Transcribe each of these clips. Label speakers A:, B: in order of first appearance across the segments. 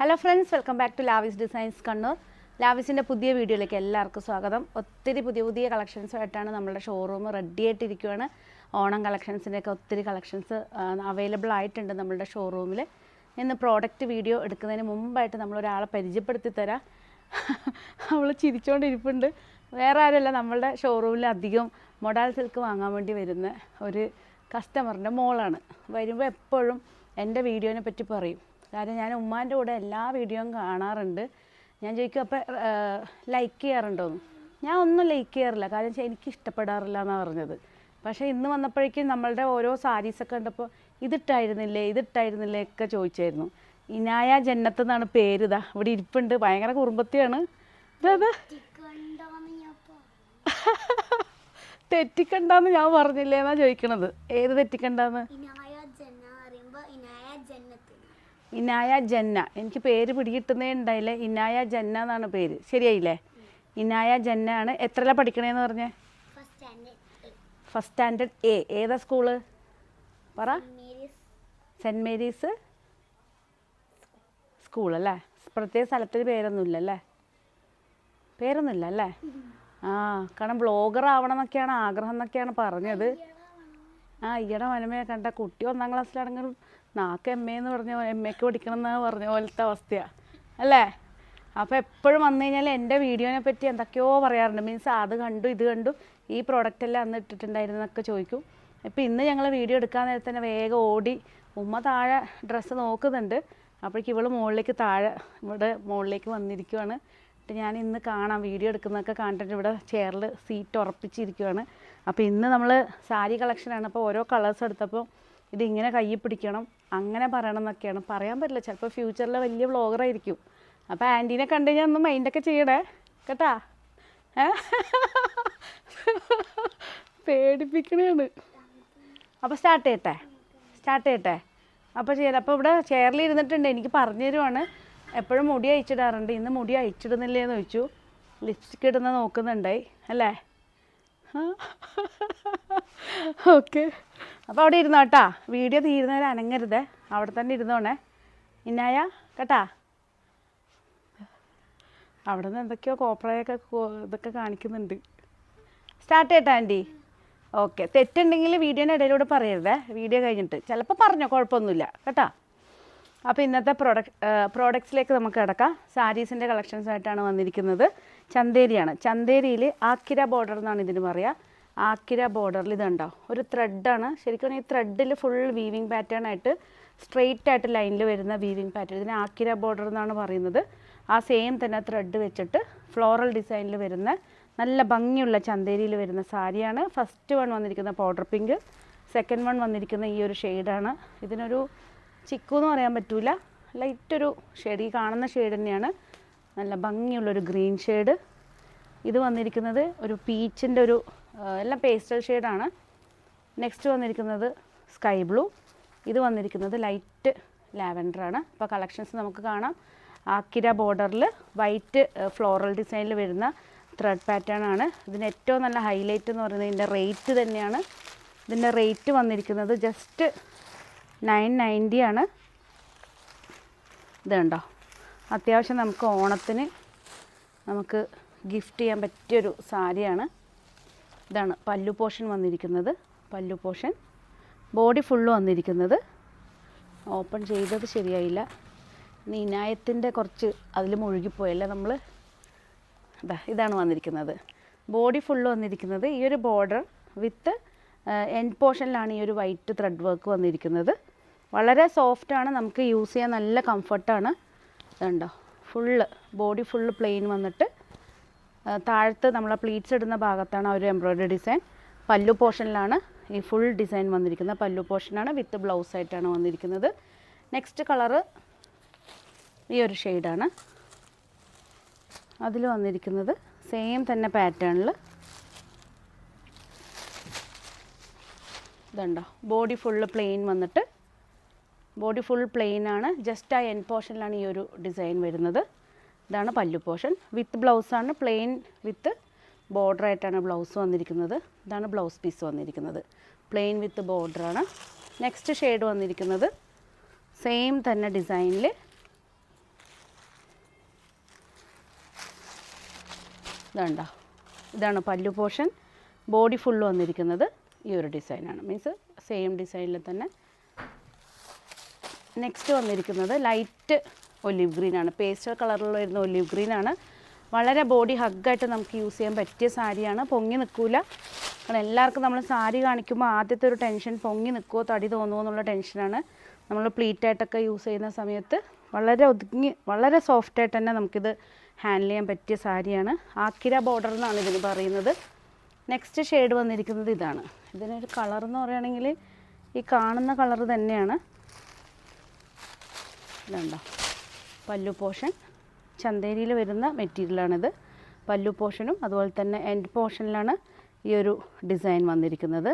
A: Hello friends, welcome back to Lavis designs Kannur. ലാവിസിൻ്റെ പുതിയ വീഡിയോയിലേക്ക് എല്ലാവർക്കും സ്വാഗതം. ഒത്തിരി പുതിയ കളക്ഷൻസുമായിട്ടാണ് നമ്മളുടെ ഷോറൂം റെഡി ആയിട്ടിരിക്കുകയാണ്. ഓണം കളക്ഷൻസിൻ്റെയൊക്കെ ഒത്തിരി കളക്ഷൻസ് അവൈലബിൾ ആയിട്ടുണ്ട് നമ്മളുടെ ഷോറൂമിൽ. ഇന്ന് പ്രോഡക്റ്റ് വീഡിയോ എടുക്കുന്നതിന് മുമ്പായിട്ട് നമ്മളൊരാളെ പരിചയപ്പെടുത്തി തരാം. അവൾ ചിരിച്ചുകൊണ്ടിരിപ്പുണ്ട്. വേറെ ആരുമല്ല, നമ്മളുടെ ഷോറൂമിൽ അധികം മൊഡാൾ സിൽക്ക് വാങ്ങാൻ വേണ്ടി വരുന്ന ഒരു കസ്റ്റമറിൻ്റെ മോളാണ്. വരുമ്പോൾ എപ്പോഴും എൻ്റെ വീഡിയോനെ പറ്റി പറയും. കാരണം ഞാൻ ഉമ്മാൻ്റെ കൂടെ എല്ലാ വീഡിയോയും കാണാറുണ്ട്. ഞാൻ ചോദിക്കും, അപ്പോൾ ലൈക്ക് ചെയ്യാറുണ്ടോയെന്ന്. ഞാൻ ഒന്നും ലൈക്ക് ചെയ്യാറില്ല, കാരണം എനിക്ക് ഇഷ്ടപ്പെടാറില്ല എന്നാണ് പറഞ്ഞത്. പക്ഷേ ഇന്ന് വന്നപ്പോഴേക്കും നമ്മളുടെ ഓരോ സാരീസൊക്കെ കണ്ടപ്പോൾ ഇതിട്ടായിരുന്നില്ലേ ഒക്കെ ചോദിച്ചായിരുന്നു. ഇനായ ജന്നത്ത് എന്നാണ് പേര്. ഇതാ ഇവിടെ ഇരിപ്പുണ്ട്, ഭയങ്കര കുറുമ്പത്തിയാണ്. ഇതാ തെറ്റിക്കണ്ടെന്ന് ഞാൻ പറഞ്ഞില്ലേ എന്നാ ചോദിക്കണത്. ഏത് തെറ്റിക്കണ്ടെന്ന്? ഇനായ ജന്ന. എനിക്ക് പേര് പിടികിട്ടുന്നേ ഉണ്ടായില്ലേ. ഇനായ ജന്ന എന്നാണ് പേര്. ശരിയായില്ലേ? ഇനായ ജന്ന ആണ്. എത്രയിലാണ് പഠിക്കണേന്ന് പറഞ്ഞേ? First standard A. ഏതാ സ്കൂള് പറ? സെൻറ്റ് മേരീസ് സ്കൂളല്ലേ. പ്രത്യേക സ്ഥലത്തിന് പേരൊന്നുമില്ലല്ലേ? പേരൊന്നുമില്ല അല്ലേ? കാരണം ബ്ലോഗർ ആവണം എന്നൊക്കെയാണ് ആഗ്രഹം എന്നൊക്കെയാണ് പറഞ്ഞത്. ഈയിടെ മനമയെ കണ്ട കുട്ടി 1ാം ക്ലാസ്സിലാണെങ്കിലും നാക്ക് എം എ എന്ന് പറഞ്ഞ MA-ക്ക് പഠിക്കണം എന്ന് പറഞ്ഞ പോലത്തെ അവസ്ഥയാണ് അല്ലേ? അപ്പോൾ എപ്പോഴും വന്നു കഴിഞ്ഞാൽ എൻ്റെ വീഡിയോനെ പറ്റി എന്തൊക്കെയോ പറയാറുണ്ട്. മീൻസ് അത് കണ്ടു ഇത് കണ്ടു, ഈ പ്രോഡക്റ്റ് എല്ലാം അന്ന് ഇട്ടിട്ടുണ്ടായിരുന്നൊക്കെ ചോദിക്കും. ഇപ്പോൾ ഇന്ന് ഞങ്ങൾ വീഡിയോ എടുക്കാൻ നേരത്തെ തന്നെ വേഗം ഓടി ഉമ്മ താഴെ ഡ്രസ്സ് നോക്കുന്നുണ്ട്. അപ്പോഴേക്കും ഇവൾ ഇവിടെ മുകളിലേക്ക് വന്നിരിക്കുവാണ്. ഞാൻ ഇന്ന് കാണാം, വീഡിയോ എടുക്കുന്നതൊക്കെ കണ്ടിട്ട് ഇവിടെ ചെയറിൽ സീറ്റ് ഉറപ്പിച്ചിരിക്കുകയാണ്. അപ്പോൾ ഇന്ന് നമ്മൾ സാരി കളക്ഷനാണ്. അപ്പോൾ ഓരോ കളേഴ്സ് എടുത്തപ്പോൾ ഇതിങ്ങനെ കയ്യിൽ പിടിക്കണം അങ്ങനെ പറയണം എന്നൊക്കെയാണ്. പറയാൻ പറ്റില്ല, ചിലപ്പോൾ ഫ്യൂച്ചറിൽ വലിയ വ്ളോഗറായിരിക്കും. അപ്പോൾ ആൻറ്റീനെ കണ്ടു കഴിഞ്ഞാൽ ഒന്ന് മൈൻഡൊക്കെ ചെയ്യണേ കേട്ടാ. പേടിപ്പിക്കണേണ്. അപ്പോൾ സ്റ്റാർട്ട് ചെയ്യട്ടെ. അപ്പോൾ അപ്പോൾ ഇവിടെ ചെയറിൽ ഇരുന്നിട്ടുണ്ട്. എനിക്ക് പറഞ്ഞു തരുവാണ്. എപ്പോഴും മുടി അയച്ചിടാറുണ്ട്. ഇന്ന് മുടി അയച്ചിടുന്നില്ലേന്ന് ചോദിച്ചു. ലിപ്സ്റ്റിക് ഇടുന്ന നോക്കുന്നുണ്ടായി അല്ലേ? ഓക്കെ. അപ്പോൾ അവിടെ ഇരുന്നോ കേട്ടാ. വീഡിയോ തീരുന്നവരെ അനങ്ങരുതേ, അവിടെ തന്നെ ഇരുന്നോണേ ഇന്നായ കേട്ടാ. അവിടെ നിന്ന് എന്തൊക്കെയോ കോപ്രയൊക്കെ ഇതൊക്കെ കാണിക്കുന്നുണ്ട്. സ്റ്റാർട്ട് ചെയ്യട്ടെ ആൻറ്റി? ഓക്കെ. തെറ്റുണ്ടെങ്കിൽ വീഡിയോൻ്റെ ഇടയിലൂടെ പറയരുതേ, വീഡിയോ കഴിഞ്ഞിട്ട്. ചിലപ്പോൾ പറഞ്ഞോ, കുഴപ്പമൊന്നുമില്ല കേട്ടാ. അപ്പോൾ ഇന്നത്തെ പ്രോഡക്റ്റ്സിലേക്ക് നമുക്ക് കിടക്കാം. സാരീസിൻ്റെ കളക്ഷൻസായിട്ടാണ് വന്നിരിക്കുന്നത്. ചന്തേരിയാണ്. ചന്തേരിയിൽ ആക്കിര ബോർഡർ എന്നാണ് ഇതിന് പറയുക. ആക്കിര ബോർഡറിൽ ഇതുണ്ടോ ഒരു ത്രെഡാണ്. ശരിക്കും ഈ ത്രെഡിൽ ഫുൾ വീവിങ് പാറ്റേൺ ആയിട്ട് സ്ട്രെയിറ്റ് ആയിട്ട് ലൈനിൽ വരുന്ന വീവിങ് പാറ്റേൺ, ഇതിന് ആക്കിര ബോർഡർ എന്നാണ് പറയുന്നത്. ആ സെയിം തന്നെ ത്രെഡ് വെച്ചിട്ട് ഫ്ലോറൽ ഡിസൈനിൽ വരുന്ന നല്ല ഭംഗിയുള്ള ചന്തേരിയിൽ വരുന്ന സാരിയാണ്. ഫസ്റ്റ് വൺ വന്നിരിക്കുന്ന പൗഡർ പിങ്ക്, സെക്കൻഡ് വൺ വന്നിരിക്കുന്ന ഈ ഒരു ഷെയ്ഡാണ്. ഇതിനൊരു ചിക്കു എന്ന് പറയാൻ പറ്റൂല, ലൈറ്റൊരു ഷെയ്ഡ്. ഈ കാണുന്ന ഷെയ്ഡ് തന്നെയാണ്. നല്ല ഭംഗിയുള്ളൊരു ഗ്രീൻ ഷെയ്ഡ്. ഇത് വന്നിരിക്കുന്നത് ഒരു പീച്ചിൻ്റെ ഒരു എല്ലാം പേസ്റ്റൽ ഷെയ്ഡാണ്. നെക്സ്റ്റ് വന്നിരിക്കുന്നത് സ്കൈ ബ്ലൂ. ഇത് വന്നിരിക്കുന്നത് ലൈറ്റ് ലാവൻഡറാണ്. അപ്പോൾ കളക്ഷൻസ് നമുക്ക് കാണാം. ആക്കിര ബോർഡറിൽ വൈറ്റ് ഫ്ലോറൽ ഡിസൈനിൽ വരുന്ന ത്രെഡ് പാറ്റേൺ ആണ്. ഇതിന് ഏറ്റവും നല്ല ഹൈലൈറ്റ് എന്ന് പറയുന്നത് ഇതിൻ്റെ റേറ്റ് തന്നെയാണ്. ഇതിൻ്റെ റേറ്റ് വന്നിരിക്കുന്നത് ജസ്റ്റ് 990 ആണ്. ഇതുണ്ടോ, അത്യാവശ്യം നമുക്ക് ഓണത്തിന് നമുക്ക് ഗിഫ്റ്റ് ചെയ്യാൻ പറ്റിയൊരു സാരിയാണ്. ഇതാണ് പല്ലു പോർഷൻ വന്നിരിക്കുന്നത്. പല്ലു പോർഷൻ ബോഡി ഫുള്ള് വന്നിരിക്കുന്നത്. ഓപ്പൺ ചെയ്തത് ശരിയായില്ല. ഇനായത്തിൻ്റെ കുറച്ച് അതിൽ മുഴുകിപ്പോയല്ലേ നമ്മൾ. ഇതാണ് വന്നിരിക്കുന്നത്. ബോഡി ഫുള്ള് വന്നിരിക്കുന്നത്. ഈ ഒരു ബോർഡർ വിത്ത് എൻഡ് പോർഷനിലാണ് ഈ ഒരു വൈറ്റ് ത്രെഡ് വർക്ക് വന്നിരിക്കുന്നത്. വളരെ സോഫ്റ്റാണ്, നമുക്ക് യൂസ് ചെയ്യാൻ നല്ല കംഫർട്ടാണ്. ഇതുണ്ടോ ഫുള്ള് ബോഡി ഫുള്ള് പ്ലെയിൻ വന്നിട്ട് താഴത്ത് നമ്മൾ പ്ലീറ്റ്സ് ഇടുന്ന ഭാഗത്താണ് ആ ഒരു എംബ്രോയ്ഡറി ഡിസൈൻ. പല്ലു പോർഷനിലാണ് ഈ ഫുൾ ഡിസൈൻ വന്നിരിക്കുന്നത്. പല്ലു പോർഷനാണ് വിത്ത് ബ്ലൗസായിട്ടാണ് വന്നിരിക്കുന്നത്. നെക്സ്റ്റ് കളറ് ഈ ഒരു ഷെയ്ഡാണ്. അതിൽ വന്നിരിക്കുന്നത് സെയിം തന്നെ പാറ്റേണിൽ. ഇതുണ്ടോ ബോഡി ഫുള്ള് പ്ലെയിൻ വന്നിട്ട്, ബോഡി ഫുൾ പ്ലെയിൻ ആണ്. ജസ്റ്റ് ആ എൻഡ് പോർഷനിലാണ് ഈ ഒരു ഡിസൈൻ വരുന്നത്. ഇതാണ് പല്ലു portion. With ബ്ലൗസാണ്, plane with ബോർഡറായിട്ടാണ് blouse വന്നിരിക്കുന്നത്. ഇതാണ് ബ്ലൗസ് പീസ് വന്നിരിക്കുന്നത്. Plane with ബോർഡറാണ്. നെക്സ്റ്റ് ഷെയ്ഡ് വന്നിരിക്കുന്നത് സെയിം തന്നെ ഡിസൈനിൽ ഇതുണ്ടോ, ഇതാണ് പല്ലു പോർഷൻ. ബോഡി ഫുള്ള് വന്നിരിക്കുന്നത് ഈ ഒരു ഡിസൈനാണ്, മീൻസ് സെയിം ഡിസൈനിൽ തന്നെ. നെക്സ്റ്റ് വന്നിരിക്കുന്നത് ലൈറ്റ് ഒലിവ് ഗ്രീനാണ്, പേസ്റ്റൽ കളറിൽ വരുന്ന ഒലിവ് ഗ്രീനാണ്. വളരെ ബോഡി ഹഗ്ഗായിട്ട് നമുക്ക് യൂസ് ചെയ്യാൻ പറ്റിയ സാരിയാണ്. പൊങ്ങി നിൽക്കില്ല. കാരണം എല്ലാവർക്കും നമ്മൾ സാരി കാണിക്കുമ്പോൾ ആദ്യത്തെ ഒരു ടെൻഷൻ പൊങ്ങി നിൽക്കുമോ തടി തോന്നുമോ എന്നുള്ള ടെൻഷനാണ്. നമ്മൾ പ്ലീറ്റായിട്ടൊക്കെ യൂസ് ചെയ്യുന്ന സമയത്ത് വളരെ ഒതുങ്ങി വളരെ സോഫ്റ്റായിട്ട് തന്നെ നമുക്കിത് ഹാൻഡിൽ ചെയ്യാൻ പറ്റിയ സാരിയാണ്. ആക്കിര ബോർഡർ എന്നാണ് ഇതിന് പറയുന്നത്. നെക്സ്റ്റ് ഷെയ്ഡ് വന്നിരിക്കുന്നത് ഇതാണ്. ഇതിനൊരു കളർ എന്ന് പറയുകയാണെങ്കിൽ ഈ കാണുന്ന കളർ തന്നെയാണ്. ഇതുണ്ടോ, പല്ലു പോർഷൻ ചന്തേരിയിൽ വരുന്ന മെറ്റീരിയലാണിത്. പല്ലു പോർഷനും അതുപോലെ തന്നെ എൻഡ് പോർഷനിലാണ് ഈ ഒരു ഡിസൈൻ വന്നിരിക്കുന്നത്.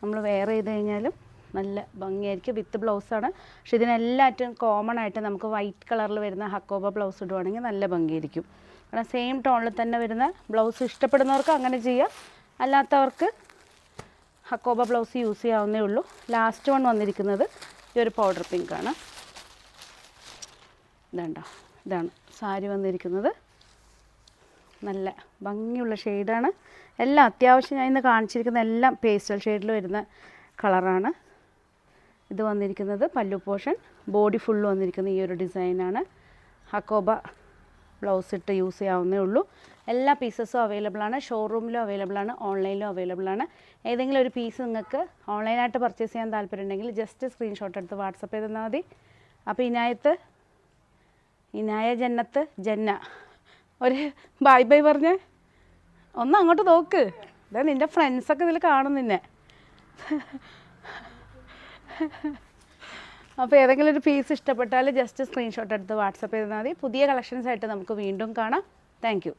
A: നമ്മൾ വെയർ ചെയ്ത് കഴിഞ്ഞാലും നല്ല ഭംഗിയായിരിക്കും. വിത്ത് ബ്ലൗസാണ്. പക്ഷെ ഇതിനെല്ലാറ്റും കോമൺ ആയിട്ട് നമുക്ക് വൈറ്റ് കളറിൽ വരുന്ന ഹക്കോബ ബ്ലൗസ് ഇടുവാണെങ്കിൽ നല്ല ഭംഗിയായിരിക്കും. കാരണം സെയിം ടോണിൽ തന്നെ വരുന്ന ബ്ലൗസ് ഇഷ്ടപ്പെടുന്നവർക്ക് അങ്ങനെ ചെയ്യാം, അല്ലാത്തവർക്ക് ഹക്കോബ ബ്ലൗസ് യൂസ് ചെയ്യാവുന്നേ ഉള്ളൂ. ലാസ്റ്റ് വൺ വന്നിരിക്കുന്നത് ഈ ഒരു പൗഡർ പിങ്കാണ്. ഇതുണ്ടോ, ഇതാണ് സാരി വന്നിരിക്കുന്നത്. നല്ല ഭംഗിയുള്ള ഷെയ്ഡാണ്. എല്ലാം അത്യാവശ്യം ഞാൻ ഇന്ന് കാണിച്ചിരിക്കുന്ന എല്ലാം പേസ്റ്റൽ ഷെയ്ഡിൽ വരുന്ന കളറാണ്. ഇത് വന്നിരിക്കുന്നത് പല്ലു പോർഷൻ. ബോഡി ഫുള്ള് വന്നിരിക്കുന്ന ഈ ഒരു ഡിസൈനാണ്. ഹക്കോബ ബ്ലൗസ് ഇട്ട് യൂസ് ചെയ്യാവുന്നേ ഉള്ളൂ. എല്ലാ പീസസും അവൈലബിൾ ആണ്. ഷോറൂമിലും അവൈലബിൾ ആണ്, ഓൺലൈനിലും അവൈലബിൾ ആണ്. ഏതെങ്കിലും ഒരു പീസ് നിങ്ങൾക്ക് ഓൺലൈനായിട്ട് പർച്ചേസ് ചെയ്യാൻ താല്പര്യമുണ്ടെങ്കിൽ ജസ്റ്റ് സ്ക്രീൻഷോട്ട് എടുത്ത് വാട്സപ്പ് ചെയ്ത് തന്നാൽ മതി. അപ്പോൾ ഇനായ ജന്നത്ത് ജന്ന ഒരു ബൈ ബൈ പറഞ്ഞേ. ഒന്ന് അങ്ങോട്ട് നോക്ക്, ഇതാ നിൻ്റെ ഫ്രണ്ട്സൊക്കെ ഇതിൽ കാണും നിന്നെ. അപ്പോൾ ഏതെങ്കിലും ഒരു പീസ് ഇഷ്ടപ്പെട്ടാൽ ജസ്റ്റ് സ്ക്രീൻഷോട്ട് എടുത്ത് വാട്സപ്പ് ചെയ്താൽ മതി. പുതിയ കളക്ഷൻസ് ആയിട്ട് നമുക്ക് വീണ്ടും കാണാം. Thank you.